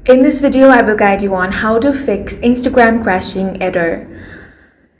In this video, I will guide you on how to fix Instagram crashing error.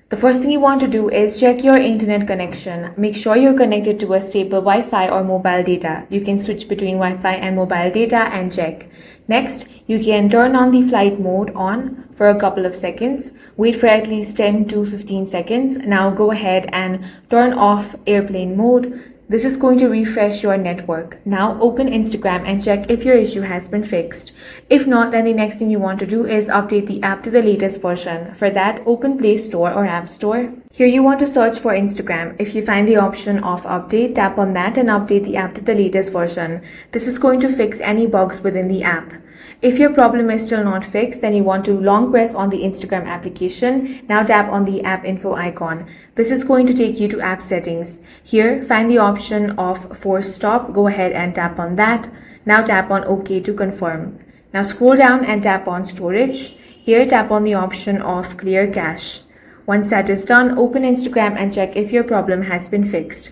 The first thing you want to do is check your internet connection. Make sure you're connected to a stable Wi-Fi or mobile data. You can switch between Wi-Fi and mobile data and check. Next, you can turn on the flight mode on for a couple of seconds. Wait for at least 10 to 15 seconds. Now go ahead and turn off airplane mode. This is going to refresh your network. Now open Instagram and check if your issue has been fixed. If not, then the next thing you want to do is update the app to the latest version. For that, open Play Store or App Store. Here you want to search for Instagram. If you find the option of update, tap on that and update the app to the latest version. This is going to fix any bugs within the app. If your problem is still not fixed, then you want to long press on the Instagram application. Now tap on the app info icon. This is going to take you to app settings. Here, find the option of force stop. Go ahead and tap on that. Now tap on OK to confirm. Now scroll down and tap on storage. Here, tap on the option of clear cache. Once that is done, open Instagram and check if your problem has been fixed.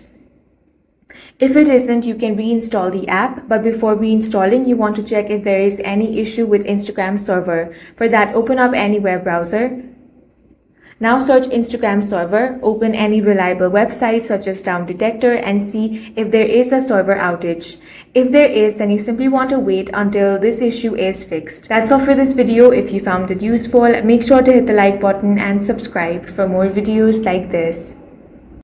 If it isn't, you can reinstall the app, but before reinstalling, you want to check if there is any issue with Instagram server. For that, open up any web browser. Now search Instagram server, open any reliable website such as Down Detector and see if there is a server outage. If there is, then you simply want to wait until this issue is fixed. That's all for this video. If you found it useful, make sure to hit the like button and subscribe for more videos like this.